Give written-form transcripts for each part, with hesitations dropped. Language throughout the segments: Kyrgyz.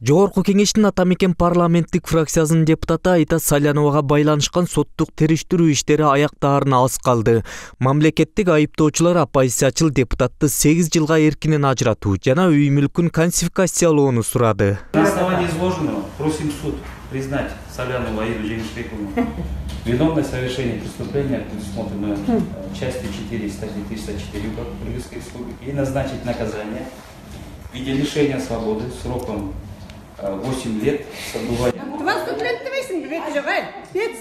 Жогорку кеңештин Ата мекен парламенттик фракциясынын депутаты Айта Саляновага байланышкан соттук териштирүү иштери аяктаарына аз калды. Мамлекеттик айыптоочулар оппозициячыл депутатты 8 жылга эркинен ажыратуу жана үй мүлкүн конфискациялоону сурады. На основании изложенного просим суд признать Салянову Аиду Жеңишбековну виновной в совершении преступления, предусмотренного частью 4 статьи 304 УК Кыргызской Республики, и назначить наказание в виде лишения свободы сроком 8 лет с отбыванием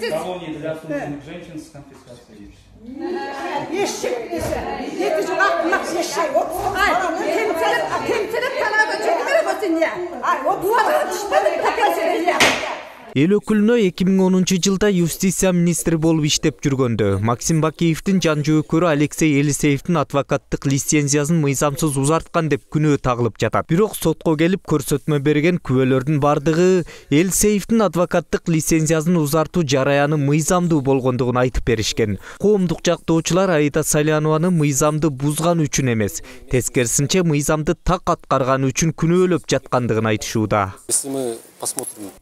колонии для осужденных женщин с конфискацией. Эл өкүлүнө 2010 жылда юстиция министри болуп иштеп жүргөндө Максим Бакиевдин жан жөөкөрү Алексей Елисеевдин адвокаттык лицензиясын мыйзамсыз узарткан деп күнөө тагылып жатат. Бирок сотко келип көрсөтмө берген күбөлөрдүн бардыгы Елисеевдин адвокаттык лицензиясын узартуу жараяны мыйзамдуу болгондугун айтып беришкен. Коомдук жактоочулар Айта Салянованы мыйзамды бузган үчүн эмес, тескерисинче мыйзамды так аткарган үчүн күнөөлөп жаткандыгын айтышууда.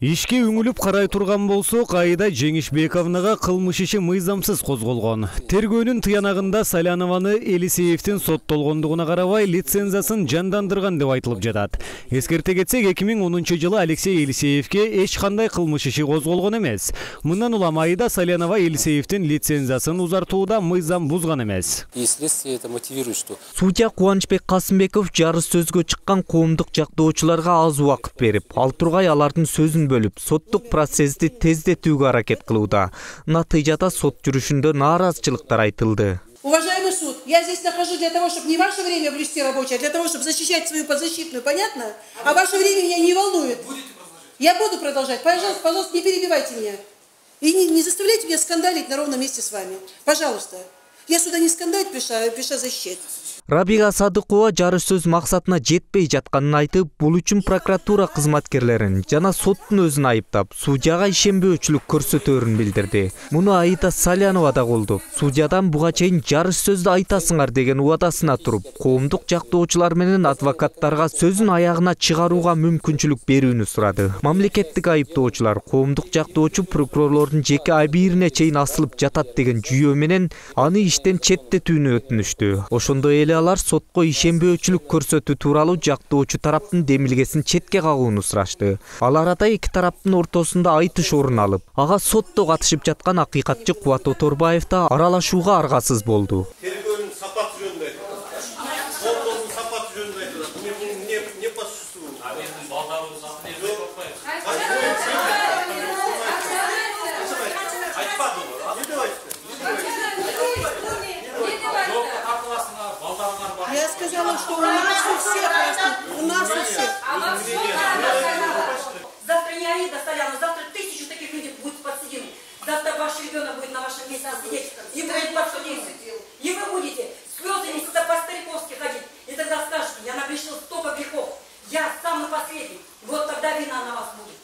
Ишке үңүлүп карай турган болсок, Айда Жеңишбековнага кылмыш иши мыйзамсыз козголгон. Тергөөнүн тыянагында Салянованы Елисеевдин соттолгондугуна карабай лицензиясын жандандырган деп айтылып жатат. Эскерте кетсек, 2010 жылы Алексей Елисеевке эч кандай кылмыш иши козголгон эмес. Мындан улам Айда Салянова Елисеевдин лицензиясын узартууда мыйзам бузган эмес. И следствие это мотивирует, что Судья Кубанычбек Касымбеков жарыш сөзгө чыккан коомдук жактоочуларга аз убакыт берип, ал тургай алардын сөзүн бөлүп, соттук процессти тездетүүгө аракет кылууда. Натыйжада сот жүрүшүндө нааразычылыктар айтылды. Уважаемый суд, я здесь нахожусь для того, чтобы не ваше время блюсти рабочее, а для того, чтобы защищать свою подзащитную, понятно? А ваше время меня не волнует. Я буду продолжать. Пожалуйста, пожалуйста, не перебивайте меня. И не заставляйте меня скандалить на ровном месте с вами. Пожалуйста. Я сюда не скандалить пришла защищать. Рабига Садыкова жарыш сөз максатына жетпей жатканын айтып, бул үчүн прокуратура кызматкерлерин жана соттун өзүн айыптап, судьяга ишенбөөчүлүк көрсөтөөрүн билдирди. Муну Айта Салянова да колдоп, судьядан буга чейин жарыш сөздү айтасыңар деген убадасына туруп, коомдук жактоочулар менен адвокаттарга сөзүн аягына чыгарууга мүмкүнчүлүк берүүнү сурады. Мамлекеттик айыптоочулар коомдук жактоочу прокурорлордун жеке абийирине чейин асылып жатат деген жүйөө менен аны иштен четтетүүнү өтүнүштү. Ошондой эле алар сотко ишенбөөчүлүк көрсөтүү тууралуу жактоочу тараптын демилгесин четке кагууну сурашты. Ал арада эки тараптын ортосунда айтыш орун алып, ага сотто катышып жаткан акыйкатчы Кубат Оторбаев да аралашууга аргасыз болду. Тергөөнүн сапаты жөнүндө айтылат. Соттун сапаты жөнүндө айтылат. Не по существу. Я сказала, что у нас у всех. Завтра не Аида Салянова, завтра 1000 таких людей будет подсудимы. Завтра ваш ребенок будет на вашем месте сидеть и будет подсудимым. И вы будете слезами по-стариковски ходить. И тогда скажете, я нагрешил столько грехов. Я самый последний. Вот тогда вина на вас будет.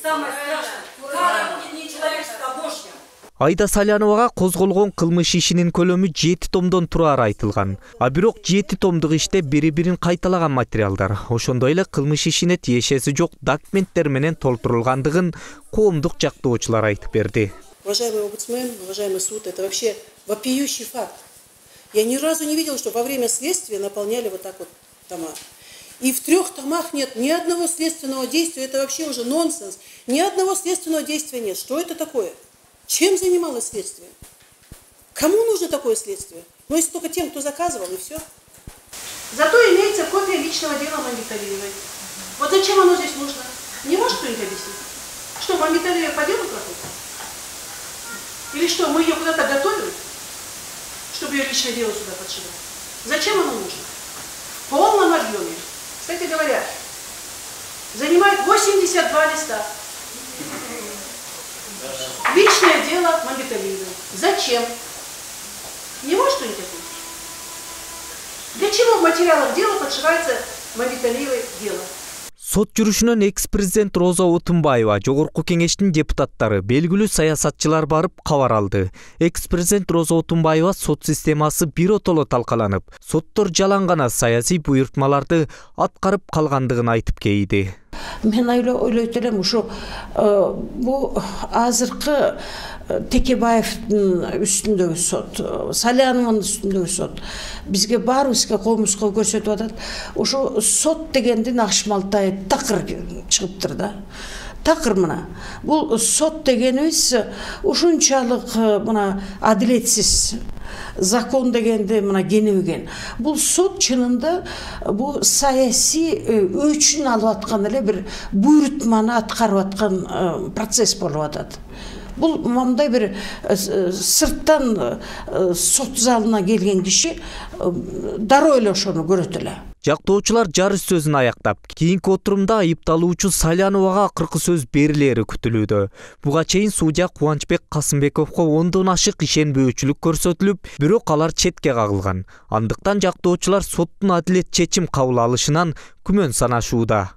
Самое страшное. Кара будет не человеческая, а Божья. Айда Саляновага козголгон кылмыш ишинин көлөмү 7 томдон турары айтылган. А бирок 7 томдук иште бири-бирин кайталаган материалдар, ошондой эле кылмыш ишине тиешеси жок документтер менен толтурулгандыгын коомдук жактоочулар айтып берди. Уважаемый омбудсмен, уважаемый суд, это вообще вопиющий факт. Я ни разу не видела, что во время следствия наполняли вот так вот тома. И в 3 томах нет ни одного следственного действия, это вообще уже нонсенс. Ни одного следственного действия нет. Что это такое? Чем занималось следствие? Кому нужно такое следствие? Ну, если только тем, кто заказывал, и все. Зато имеется копия личного дела Мамбеталиевой. Вот зачем оно здесь нужно? Не может кто-нибудь объяснить? Что, Мамбеталиева по делу проходит? Или что, мы ее куда-то готовим, чтобы ее личное дело сюда подшивать? Зачем оно нужно? В полном объеме. Кстати говоря, занимает 82 листа. Личное дело Мамбеталиевой. Зачем? Не может кто-нибудь ответить? Для чего в материалах дела подшивается Мамбеталиевой дело? Сот жүрүшүнөн экс-президент Роза Отунбаева, Жогорку кеңештин депутаттары, белгилүү саясатчылар барып кабар алды. Экс-президент Роза Отунбаева сот системасы биротоло талкаланып, соттор жалаң гана саясий буйртмаларды аткарып калгандыгын айтып кейди. Мен ойлойт элем ушу бу азыркы Текебаевдин үстүндөгү сот, Саляновдун үстүндөгү сот бизге баарыбызга комузго көрсөтүп атат. Ушу сот дегендин Акшмалтай такыр чыгыптыр да. Такыр мына. Бул сот дегенибиз ушунчалык мына адилетсиз закон дегенди мына кенебеген. Бул сот чынында бул саясий өчүн алып аткан эле бир буйрутманы аткарып аткан процесс болуп атат. Бул мындай бир сырттан сот залына келген киши дароо эле ошону көрөт эле. Жактоочулар жарыш сөзүн аяктап, кийинки отурумда айыпталуучу Саляновага акыркы сөз берилери күтүлүүдө. Буга чейин судья Кубанычбек Касымбековго 10дон ашык ишенбөөчүлүк көрсөтүлүп, бирок алар четке кагылган. Андыктан жактоочулар соттун адилет чечим кабыл алышынан күмөн санашууда.